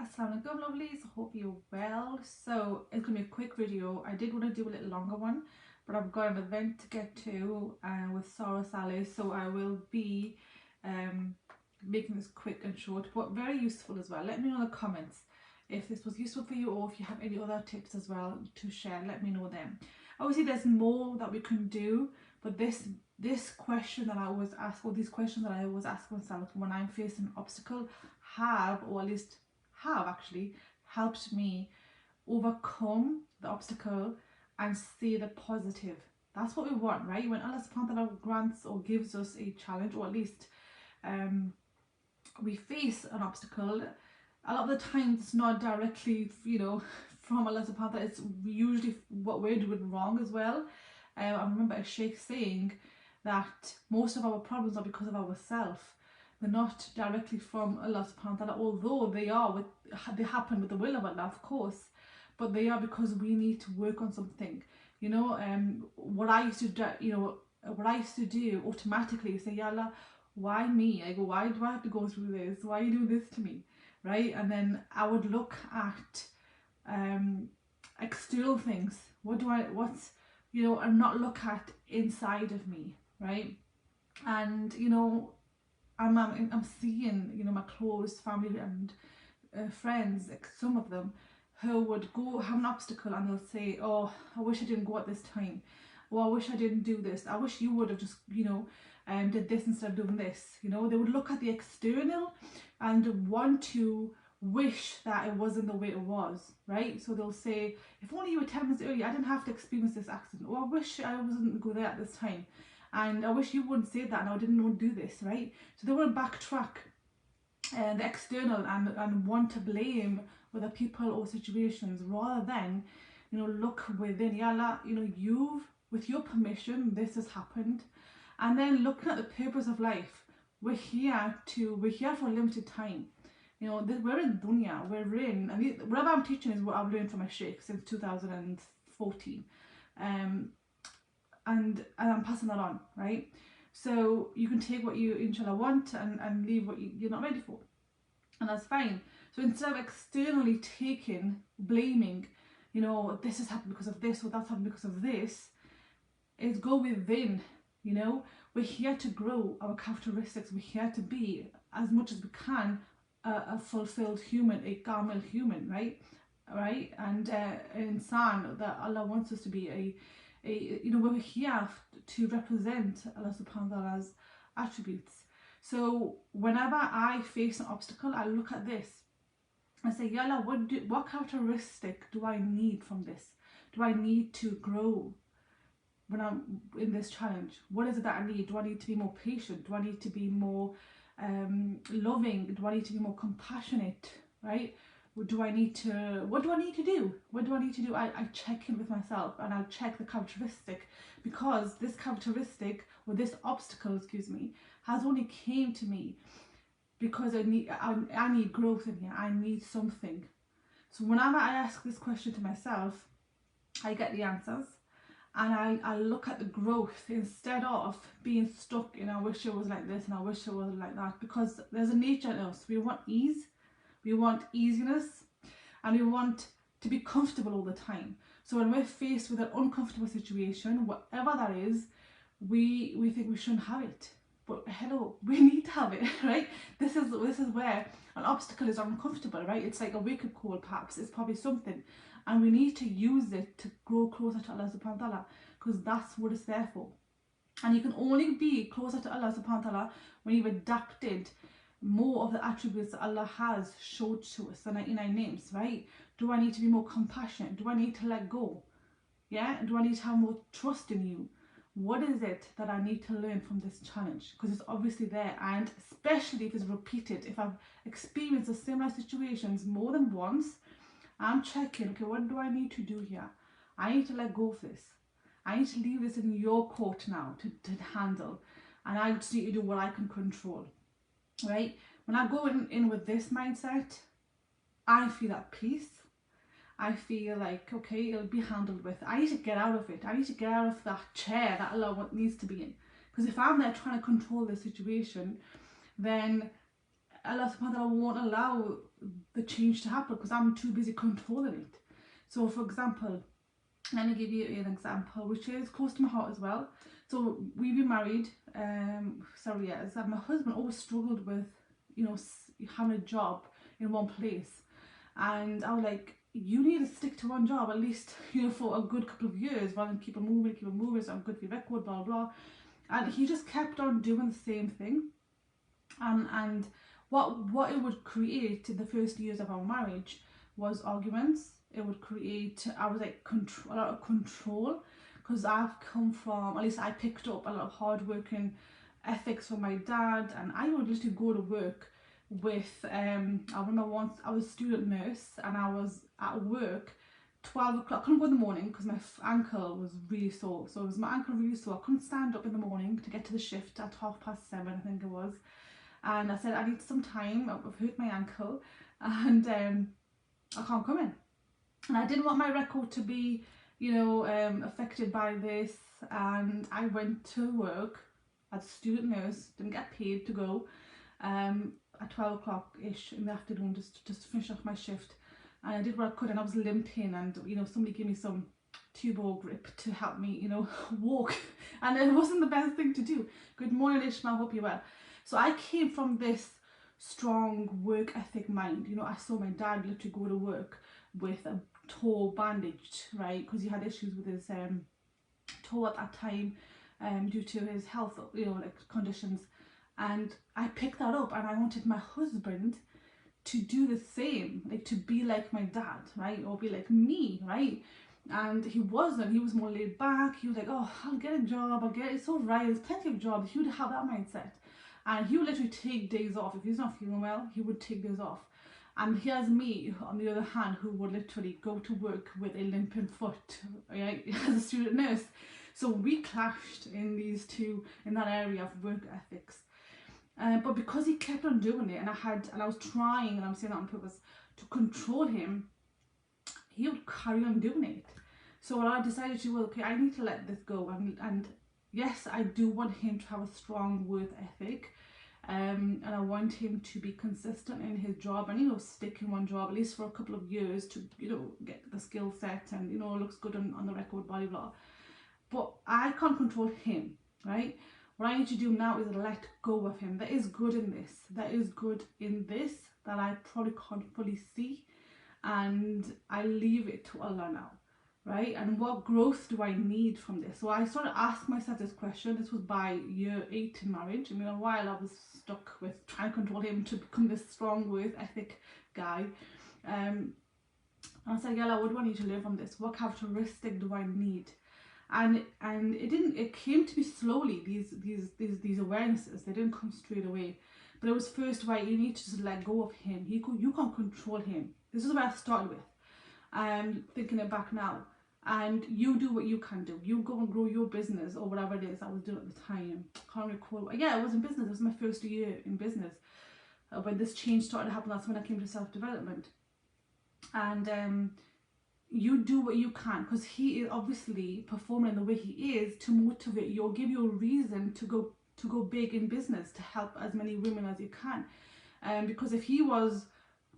Assalamu alaikum lovelies, hope you're well. So it's gonna be a quick video. I did want to do a little longer one, but I've got an event to get to with Sarah Saleh, so I will be making this quick and short, but very useful as well. Let me know in the comments if this was useful for you, or if you have any other tips as well to share. Let me know them. Obviously there's more that we can do, but this question that I always ask, or these questions that I always ask myself when I'm facing an obstacle, or at least have actually helped me overcome the obstacle and see the positive. That's what we want, right? When Allah subhanahu wa ta'ala grants or gives us a challenge, or at least we face an obstacle, a lot of the times it's not directly, from Allah subhanahu wa ta'ala. It's usually what we're doing wrong as well. I remember a sheikh saying that most of our problems are because of ourselves. They're not directly from Allah subhanahu wa ta'ala, although they happen with the will of Allah, of course, but they are because we need to work on something. What I used to do automatically, say, Ya Allah, why me? I go, why do I have to go through this? Why are you doing this to me? Right? And then I would look at external things. And not look at inside of me, right? And I'm seeing, my close family and friends, like some of them, who would go have an obstacle and they'll say, oh, I wish I didn't go at this time. Or I wish I didn't do this. I wish you would have just, did this instead of doing this. They would look at the external and want to wish that it wasn't the way it was, right? So they'll say, if only you were 10 minutes earlier, I didn't have to experience this accident. Or I wish I wasn't go there at this time. And I wish you wouldn't say that, and I didn't want to do this, right? So they want to backtrack the external and want to blame other people or situations, rather than, look within. Ya Allah, with your permission, this has happened. And then looking at the purpose of life, we're here for a limited time. We're in dunya, and whatever I'm teaching is what I've learned from my sheikh since 2014. And I'm passing that on, right? So you can take what you inshallah want and leave what you're not ready for, and that's fine. So instead of externally blaming, this has happened because of this, or that's happened because of this, is go within. We're here to grow our characteristics. We're here to be, as much as we can, a fulfilled human, a kamil human, right? And an insan that Allah wants us to be, we're here to represent Allah subhanahu wa ta'ala's attributes. So whenever I face an obstacle, I look at this and say, Ya Allah, what characteristic do I need from this? Do I need to grow when I'm in this challenge? What is it that I need? Do I need to be more patient? Do I need to be more loving? Do I need to be more compassionate, right? What do I need to do? I check in with myself, and I'll check the characteristic, because this characteristic, or this obstacle, has only came to me because I need growth in here. I need something. So whenever I ask this question to myself, I get the answers, and I look at the growth instead of being stuck in, I wish it was like this and I wish it wasn't like that, because there's a nature in us. We want ease. We want easiness, and we want to be comfortable all the time. So when we're faced with an uncomfortable situation, whatever that is, we think we shouldn't have it. But hello, we need to have it, right? This is where an obstacle is uncomfortable, right? It's like a wake-up call, perhaps. It's probably something. And we need to use it to grow closer to Allah subhanahu wa ta'ala, because that's what it's there for. And you can only be closer to Allah subhanahu wa ta'ala when you've adapted more of the attributes that Allah has showed to us, the 99 names, right? Do I need to be more compassionate? Do I need to let go? Yeah? Do I need to have more trust in you? What is it that I need to learn from this challenge? Because it's obviously there, and especially if it's repeated, if I've experienced the similar situations more than once, I'm checking, okay, what do I need to do here? I need to let go of this. I need to leave this in your court now to handle, and I just need to do what I can control. Right? When I go in with this mindset, I feel at peace. I feel like, okay, it'll be handled with. I need to get out of it. I need to get out of that chair that Allah needs to be in. Because if I'm there trying to control the situation, then Allah subhanahu wa ta'ala won't allow the change to happen because I'm too busy controlling it. So for example, let me give you an example which is close to my heart as well. So we've been married several years, and my husband always struggled with, you know, having a job in one place. And I was like, you need to stick to one job at least, you know, for a good couple of years rather than keep on moving, so I'm good for your record, blah, blah. And he just kept on doing the same thing. And what it would create in the first years of our marriage was arguments. It would create, I was like, a lot of control, because I've come from, at least I picked up a lot of hard working ethics from my dad, and I would literally go to work with, I remember once I was a student nurse and I was at work 12 o'clock. I couldn't go in the morning because my ankle was really sore. So it was my ankle really sore. I couldn't stand up in the morning to get to the shift at 7:30, I think it was. And I said, I need some time, I've hurt my ankle, and I can't come in. And I didn't want my record to be, you know, affected by this. And I went to work as a student nurse, didn't get paid to go, at 12 o'clock-ish in the afternoon, just to finish off my shift. And I did what I could, and I was limping, and, you know, somebody gave me some tube-o grip to help me, you know, walk. And it wasn't the best thing to do. Good morning, Ishmael, hope you're well. So I came from this strong work ethic mind. You know, I saw my dad literally go to work with a toe bandaged, right, because he had issues with his toe at that time, due to his health, you know, like conditions. And I picked that up, and I wanted my husband to do the same, like to be like my dad, right, or be like me, right? And he wasn't. He was more laid back. He was like, oh, I'll get a job, it's all right, there's plenty of jobs. He would have that mindset, and he would literally take days off. If he's not feeling well, he would take days off. And here's me, on the other hand, who would literally go to work with a limping foot, right, as a student nurse. So we clashed in that area of work ethics. But because he kept on doing it, and I was trying, and I'm saying that on purpose, to control him, he would carry on doing it. So what I decided to do was, okay, I need to let this go. And yes, I do want him to have a strong work ethic. And I want him to be consistent in his job, and, you know, stick in one job at least for a couple of years to, you know, get the skill set, and, you know, looks good on the record, blah, blah. But I can't control him, right? What I need to do now is let go of him. There is good in this. That I probably can't fully see, and I leave it to Allah now, right? And what growth do I need from this? So I started asking myself this question. This was by year 8 in marriage. I mean, a while I was stuck with trying to control him to become this strong work ethic guy. And I said, Yalla, what do I need to learn from this? What characteristic do I need? And it came to me slowly, these awarenesses. They didn't come straight away. But it was first, right, you need to just let go of him. You can't control him. This is where I started with. Thinking it back now. And you do what you can do. You go and grow your business, or whatever it is I was doing at the time. Can't recall. Yeah, I was in business. It was my first year in business. When this change started to happen, that's when I came to self-development. And you do what you can, because he is obviously performing the way he is to motivate you or give you a reason to go big in business, to help as many women as you can. Because if he was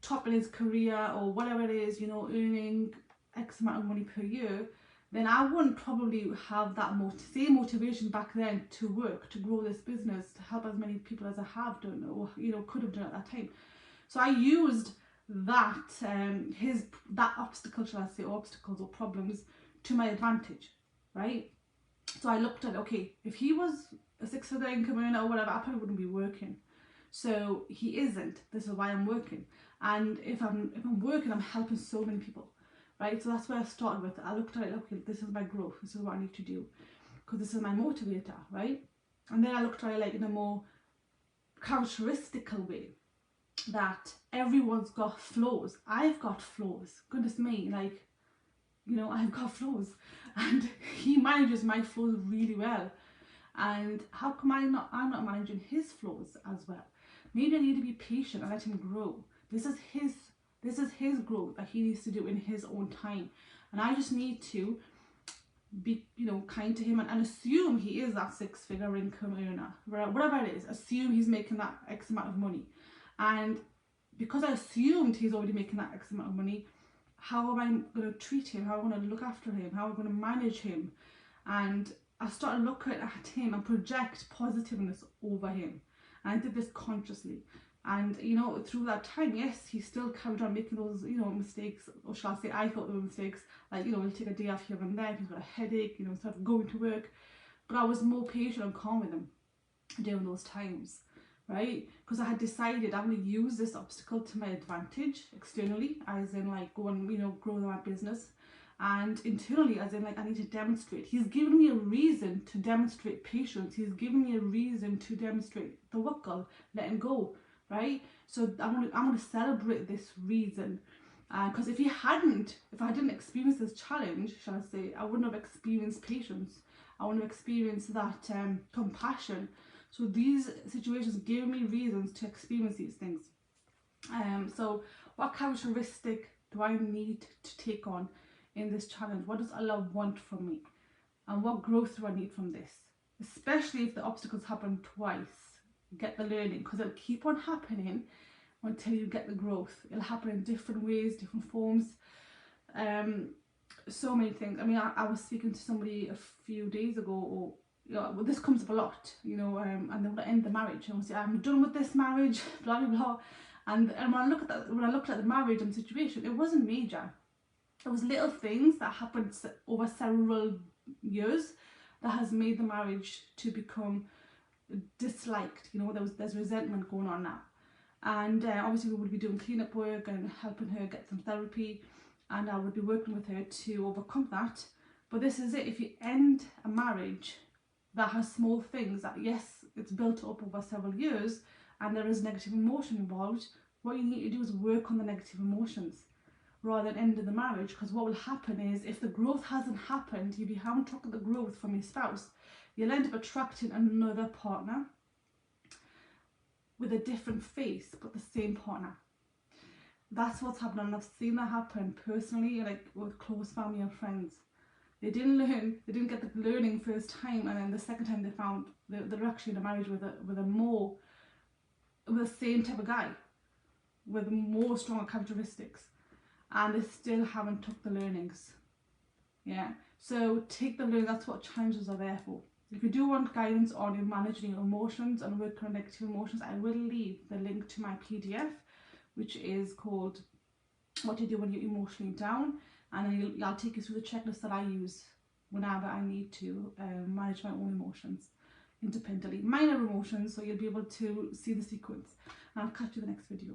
top in his career or whatever it is, you know, earning X amount of money per year, then I wouldn't probably have that same motivation back then to work, to grow this business, to help as many people as I have done, or, you know, could have done at that time. So I used that that obstacle, shall I say, or obstacles or problems, to my advantage, right? So I looked at, okay, if he was a 6-figure income earner or whatever, I probably wouldn't be working. So he isn't. This is why I'm working. And if I'm working, I'm helping so many people, right? So that's where I started with. I looked at it, okay, this is my growth. This is what I need to do, because this is my motivator, right? And then I looked at it like in a more characteristical way, that everyone's got flaws. I've got flaws. Goodness me, like, you know, I've got flaws, and he manages my flaws really well. And how come I'm not managing his flaws as well? Maybe I need to be patient and let him grow. This is his growth that he needs to do in his own time, and I just need to be, you know, kind to him, and assume he is that 6-figure income earner, whatever it is. Assume he's making that X amount of money, and because I assumed he's already making that X amount of money, how am I going to treat him? How am I going to look after him? How am I going to manage him? And I started looking at him and project positiveness over him. And I did this consciously. And, you know, through that time, yes, he still carried on making those, you know, mistakes, or shall I say, I thought they were mistakes. Like, you know, he'll take a day off here and there, he's got a headache, you know, instead of going to work. But I was more patient and calm with him during those times, right? Because I had decided I'm going to use this obstacle to my advantage externally, as in like go and, you know, grow my business, and internally as in like I need to demonstrate. He's given me a reason to demonstrate patience. He's given me a reason to demonstrate tawakkul, letting go, right? So I'm going to celebrate this reason. Because if I didn't experience this challenge, shall I say, I wouldn't have experienced patience. I wouldn't have experienced that compassion. So these situations give me reasons to experience these things. So what characteristic do I need to take on in this challenge? What does Allah want from me? And what growth do I need from this? Especially if the obstacles happen twice. Get the learning, because it'll keep on happening until you get the growth. It'll happen in different ways, different forms. So many things. I mean, I was speaking to somebody a few days ago, or well, this comes up a lot, you know, and they want to end the marriage. And I say, I'm done with this marriage, blah blah blah. And when I looked at the marriage and situation, it wasn't major. It was little things that happened over several years that has made the marriage to become disliked. You know, there's resentment going on now. And obviously we would be doing cleanup work and helping her get some therapy, and I would be working with her to overcome that. But this is it. If you end a marriage that has small things that, yes, it's built up over several years and there is negative emotion involved, what you need to do is work on the negative emotions rather than ending the marriage. Because what will happen is, if the growth hasn't happened, if you haven't took the growth from your spouse, you'll end up attracting another partner with a different face but the same partner. That's what's happening, and I've seen that happen personally, like with close family and friends. They didn't get the learning first time, and then the second time they found they're actually in a marriage with the same type of guy with more stronger characteristics, and they still haven't took the learnings. Yeah, so take the learning. That's what challenges are there for. If you do want guidance on managing your emotions and working on negative emotions, I will leave the link to my PDF, which is called What to Do When You're Emotionally Down, and I'll take you through the checklist that I use whenever I need to manage my own emotions independently. Minor emotions, so you'll be able to see the sequence. And I'll catch you in the next video.